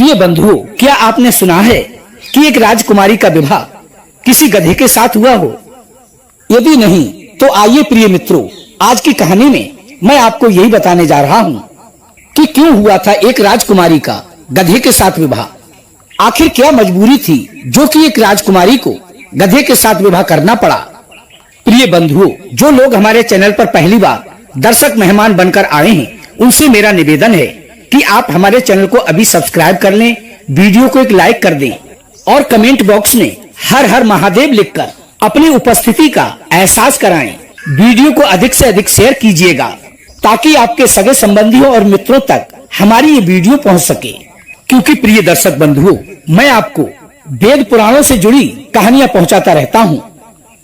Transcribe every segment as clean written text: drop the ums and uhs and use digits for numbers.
प्रिय बंधुओं, क्या आपने सुना है कि एक राजकुमारी का विवाह किसी गधे के साथ हुआ हो? यदि नहीं तो आइए प्रिय मित्रों, आज की कहानी में मैं आपको यही बताने जा रहा हूँ कि क्यों हुआ था एक राजकुमारी का गधे के साथ विवाह। आखिर क्या मजबूरी थी जो कि एक राजकुमारी को गधे के साथ विवाह करना पड़ा। प्रिय बंधुओं, जो लोग हमारे चैनल पर पहली बार दर्शक मेहमान बनकर आए हैं, उनसे मेरा निवेदन है कि आप हमारे चैनल को अभी सब्सक्राइब कर लें, वीडियो को एक लाइक कर दें और कमेंट बॉक्स में हर हर महादेव लिखकर अपनी उपस्थिति का एहसास कराएं। वीडियो को अधिक से अधिक शेयर कीजिएगा ताकि आपके सगे संबंधियों और मित्रों तक हमारी ये वीडियो पहुंच सके। क्योंकि प्रिय दर्शक बंधुओं, मैं आपको वेद पुराणों से जुड़ी कहानियां पहुंचाता रहता हूं।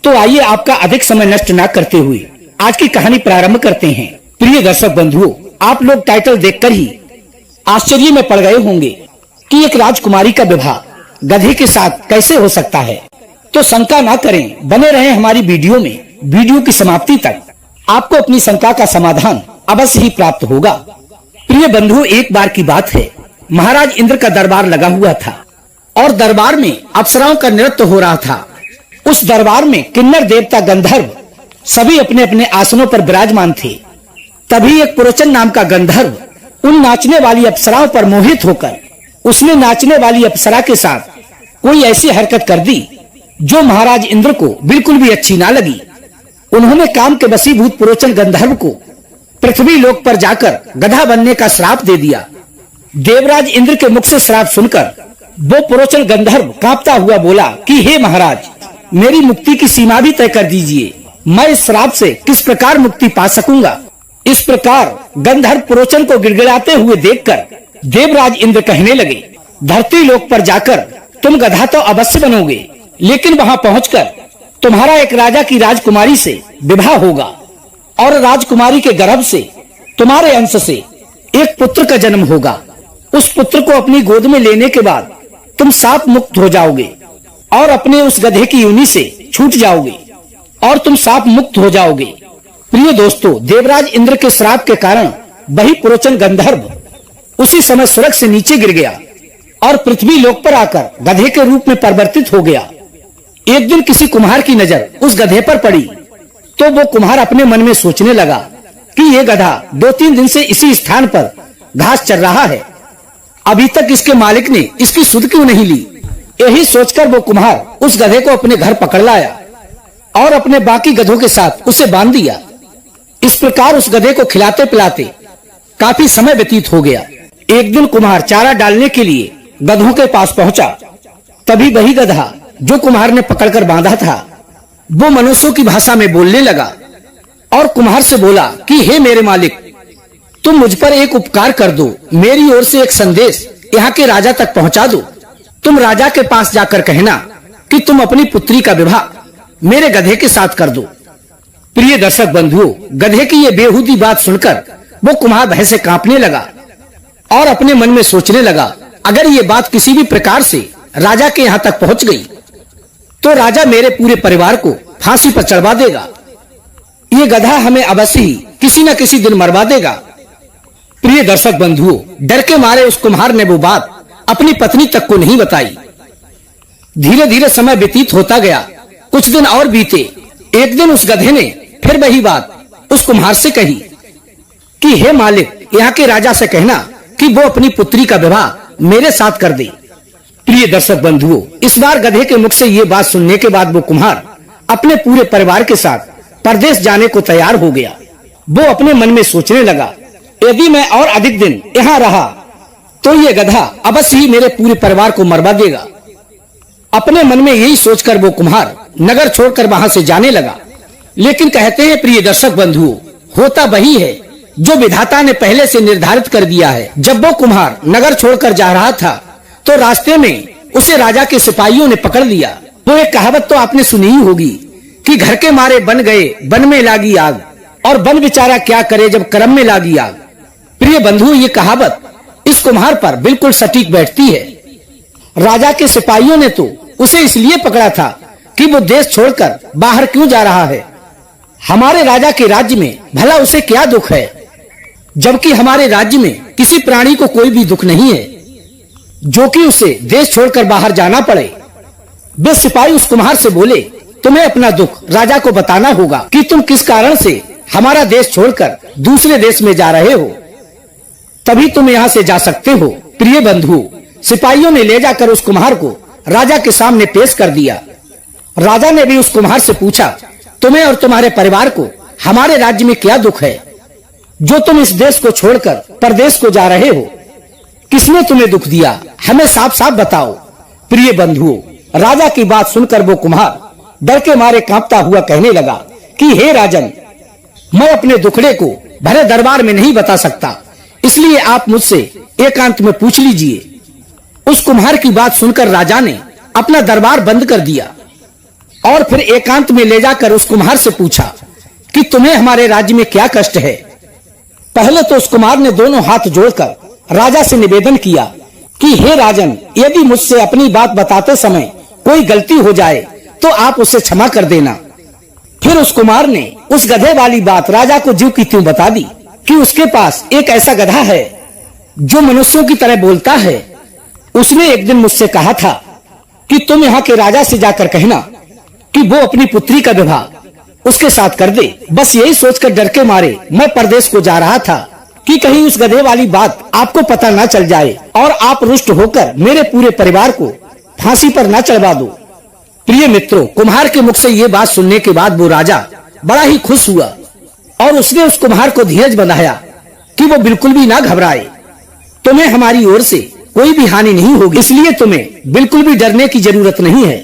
तो आइए आपका अधिक समय नष्ट न करते हुए आज की कहानी प्रारंभ करते हैं। प्रिय दर्शक बंधुओं, आप लोग टाइटल देखकर ही आश्चर्य में पड़ गए होंगे कि एक राजकुमारी का विवाह गधे के साथ कैसे हो सकता है। तो शंका ना करें, बने रहें हमारी वीडियो में। वीडियो की समाप्ति तक आपको अपनी शंका का समाधान अवश्य ही प्राप्त होगा। प्रिय बंधुओं, एक बार की बात है, महाराज इंद्र का दरबार लगा हुआ था और दरबार में अप्सराओं का नृत्य हो रहा था। उस दरबार में किन्नर देवता गंधर्व सभी अपने अपने आसनों पर विराजमान थे। तभी एक पुरोचन नाम का गंधर्व उन नाचने वाली अप्सराओं पर मोहित होकर उसने नाचने वाली अप्सरा के साथ कोई ऐसी हरकत कर दी जो महाराज इंद्र को बिल्कुल भी अच्छी ना लगी। उन्होंने काम के वशीभूत पुरोचन गंधर्व को पृथ्वी लोक पर जाकर गधा बनने का श्राप दे दिया। देवराज इंद्र के मुख से श्राप सुनकर वो पुरोचन गंधर्व कांपता हुआ बोला कि हे महाराज, मेरी मुक्ति की सीमा भी तय कर दीजिए। मैं इस श्राप से किस प्रकार मुक्ति पा सकूंगा। इस प्रकार गंधर्व पुरोचन को गिड़गिड़ाते हुए देखकर देवराज इंद्र कहने लगे, धरती लोक पर जाकर तुम गधा तो अवश्य बनोगे, लेकिन वहां पहुंचकर तुम्हारा एक राजा की राजकुमारी से विवाह होगा और राजकुमारी के गर्भ से तुम्हारे अंश से एक पुत्र का जन्म होगा। उस पुत्र को अपनी गोद में लेने के बाद तुम साप मुक्त हो जाओगे और अपने उस गधे की योनि से छूट जाओगे और तुम साप मुक्त हो जाओगे। प्रिय दोस्तों, देवराज इंद्र के श्राप के कारण वही पुरोचन गंधर्व उसी समय स्वर्ग से नीचे गिर गया और पृथ्वी लोक पर आकर गधे के रूप में परिवर्तित हो गया। एक दिन किसी कुम्हार की नजर उस गधे पर पड़ी तो वो कुम्हार अपने मन में सोचने लगा कि ये गधा 2-3 दिन से इसी स्थान पर घास चर रहा है, अभी तक इसके मालिक ने इसकी सुध क्यों नहीं ली। यही सोचकर वो कुम्हार उस गधे को अपने घर पकड़ लाया और अपने बाकी गधों के साथ उसे बांध दिया। इस प्रकार उस गधे को खिलाते पिलाते काफी समय व्यतीत हो गया। एक दिन कुम्हार चारा डालने के लिए गधों के पास पहुंचा। तभी वही गधा जो कुम्हार ने पकड़कर बांधा था वो मनुष्यों की भाषा में बोलने लगा और कुम्हार से बोला कि हे मेरे मालिक, तुम मुझ पर एक उपकार कर दो, मेरी ओर से एक संदेश यहाँ के राजा तक पहुँचा दो। तुम राजा के पास जाकर कहना कि तुम अपनी पुत्री का विवाह मेरे गधे के साथ कर दो। प्रिय दर्शक बंधुओं, गधे की ये बेहूदी बात सुनकर वो कुम्हार भय से कांपने लगा और अपने मन में सोचने लगा, अगर ये बात किसी भी प्रकार से राजा के यहाँ तक पहुंच गई तो राजा मेरे पूरे परिवार को फांसी पर चढ़वा देगा। ये गधा हमें अवश्य ही किसी न किसी दिन मरवा देगा। प्रिय दर्शक बंधुओं, डर के मारे उस कुम्हार ने वो बात अपनी पत्नी तक को नहीं बताई। धीरे धीरे समय व्यतीत होता गया। कुछ दिन और बीते। एक दिन उस गधे ने फिर वही बात उस कुम्हार से कही कि हे मालिक, यहाँ के राजा से कहना कि वो अपनी पुत्री का विवाह मेरे साथ कर दे। प्रिय दर्शक बंधुओं, इस बार गधे के मुख से ये बात सुनने के बाद वो कुम्हार अपने पूरे परिवार के साथ परदेश जाने को तैयार हो गया। वो अपने मन में सोचने लगा, यदि मैं और अधिक दिन यहाँ रहा तो ये गधा अवश्य ही मेरे पूरे परिवार को मरवा देगा। अपने मन में यही सोचकर वो कुम्हार नगर छोड़कर वहां से जाने लगा। लेकिन कहते हैं प्रिय दर्शक बंधुओं, होता वही है जो विधाता ने पहले से निर्धारित कर दिया है। जब वो कुम्हार नगर छोड़कर जा रहा था तो रास्ते में उसे राजा के सिपाहियों ने पकड़ लिया। वो एक कहावत तो आपने सुनी ही होगी कि घर के मारे बन गए वन में लागी आग, और वन बेचारा क्या करे जब कर्म में लागी आग। प्रिय बंधु, ये कहावत इस कुम्हार पर बिल्कुल सटीक बैठती है। राजा के सिपाहियों ने तो उसे इसलिए पकड़ा था कि वो देश छोड़कर बाहर क्यों जा रहा है। हमारे राजा के राज्य में भला उसे क्या दुख है, जबकि हमारे राज्य में किसी प्राणी को कोई भी दुख नहीं है। जो कि उसे देश छोड़कर बाहर जाना पड़े। वे सिपाही उस कुम्हार से बोले, तुम्हें अपना दुख राजा को बताना होगा कि तुम किस कारण से हमारा देश छोड़कर दूसरे देश में जा रहे हो, तभी तुम यहाँ से जा सकते हो। प्रिय बंधु, सिपाहियों ने ले जाकर उस कुम्हार को राजा के सामने पेश कर दिया। राजा ने भी उस कुम्हार से पूछा, तुम्हें और तुम्हारे परिवार को हमारे राज्य में क्या दुख है, जो तुम इस देश को छोड़कर परदेश को जा रहे हो? किसने तुम्हें दुख दिया, हमें साफ साफ बताओ। प्रिय बंधुओं, राजा की बात सुनकर वो कुम्हार डर के मारे कांपता हुआ कहने लगा कि हे राजन, मैं अपने दुखड़े को भरे दरबार में नहीं बता सकता, इसलिए आप मुझसे एकांत में पूछ लीजिए। उस कुम्हार की बात सुनकर राजा ने अपना दरबार बंद कर दिया और फिर एकांत में ले जाकर उस कुम्हार से पूछा कि तुम्हें हमारे राज्य में क्या कष्ट है। पहले तो उस कुम्हार ने दोनों हाथ जोड़कर राजा से निवेदन किया कि हे राजन, यदि मुझसे अपनी बात बताते समय कोई गलती हो जाए तो आप उसे क्षमा कर देना। फिर उस कुम्हार ने उस गधे वाली बात राजा को ज्यों की त्यों बता दी कि उसके पास एक ऐसा गधा है जो मनुष्यों की तरह बोलता है। उसने एक दिन मुझसे कहा था कि तुम यहाँ के राजा से जाकर कहना कि वो अपनी पुत्री का विवाह उसके साथ कर दे। बस यही सोचकर डर के मारे मैं परदेश को जा रहा था कि कहीं उस गधे वाली बात आपको पता न चल जाए और आप रुष्ट होकर मेरे पूरे परिवार को फांसी पर न चढ़वा दो। प्रिय मित्रों, कुम्हार के मुख से ये बात सुनने के बाद वो राजा बड़ा ही खुश हुआ और उसने उस कुम्हार को धीरज बंधाया कि वो बिल्कुल भी ना घबराए। तुम्हें हमारी ओर से कोई भी हानि नहीं होगी, इसलिए तुम्हें बिल्कुल भी डरने की जरूरत नहीं है।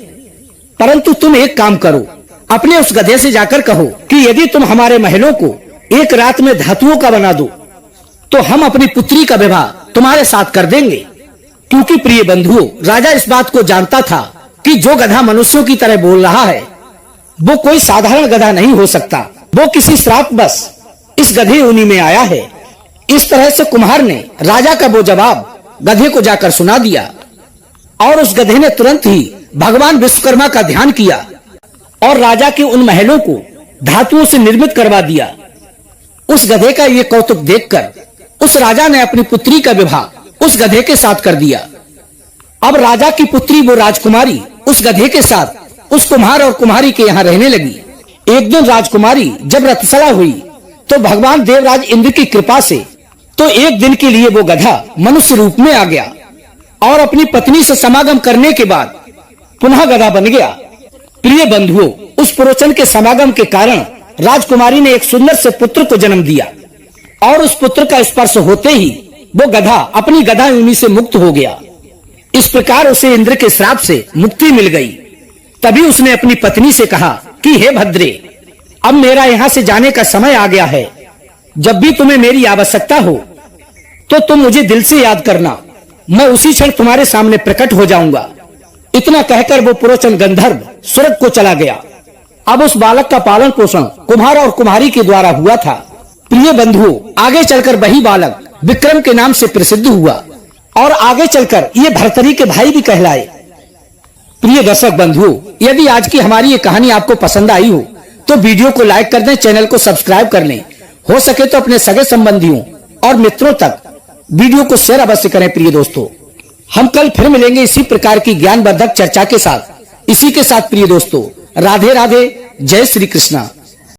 परंतु तुम एक काम करो, अपने उस गधे से जाकर कहो कि यदि तुम हमारे महलों को एक रात में धातुओं का बना दो तो हम अपनी पुत्री का विवाह तुम्हारे साथ कर देंगे। क्योंकि प्रिय बंधुओं, राजा इस बात को जानता था कि जो गधा मनुष्यों की तरह बोल रहा है वो कोई साधारण गधा नहीं हो सकता, वो किसी श्राप बस इस गधे योनि में आया है। इस तरह से कुम्हार ने राजा का वो जवाब गधे को जाकर सुना दिया और उस गधे ने तुरंत ही भगवान विश्वकर्मा का ध्यान किया और राजा के उन महलों को धातुओं से निर्मित करवा दिया। उस गधे का ये कौतुक देखकर उस राजा ने अपनी पुत्री का विवाह उस गधे के साथ कर दिया। अब राजा की पुत्री वो राजकुमारी उस गधे के साथ उस कुम्हार और कुम्हारी के यहाँ रहने लगी। एक दिन राजकुमारी जब रथसला हुई तो भगवान देवराज इंद्र की कृपा से तो एक दिन के लिए वो गधा मनुष्य रूप में आ गया और अपनी पत्नी से समागम करने के बाद पुनः गधा बन गया। प्रिय बंधुओं, उस पुरोचन के समागम के कारण राजकुमारी ने एक सुंदर से पुत्र को जन्म दिया और उस पुत्र का स्पर्श होते ही वो गधा अपनी गधा योनि से मुक्त हो गया। इस प्रकार उसे इंद्र के श्राप से मुक्ति मिल गई। तभी उसने अपनी पत्नी से कहा कि हे भद्रे, अब मेरा यहाँ से जाने का समय आ गया है। जब भी तुम्हें मेरी आवश्यकता हो तो तुम मुझे दिल से याद करना, मैं उसी क्षण तुम्हारे सामने प्रकट हो जाऊंगा। इतना कहकर वो पुरोचन गंधर्व स्वर्ग को चला गया। अब उस बालक का पालन पोषण कुम्हार और कुम्हारी के द्वारा हुआ था। प्रिय बंधुओं, आगे चलकर वही बालक विक्रम के नाम से प्रसिद्ध हुआ और आगे चलकर ये भर्तरी के भाई भी कहलाए। प्रिय दर्शक बंधुओं, यदि आज की हमारी ये कहानी आपको पसंद आई हो तो वीडियो को लाइक कर दें, चैनल को सब्सक्राइब कर लें, हो सके तो अपने सगे संबंधियों और मित्रों तक वीडियो को शेयर अवश्य करें। प्रिय दोस्तों, हम कल फिर मिलेंगे इसी प्रकार की ज्ञानवर्धक चर्चा के साथ। इसी के साथ प्रिय दोस्तों, राधे राधे, जय श्री कृष्णा।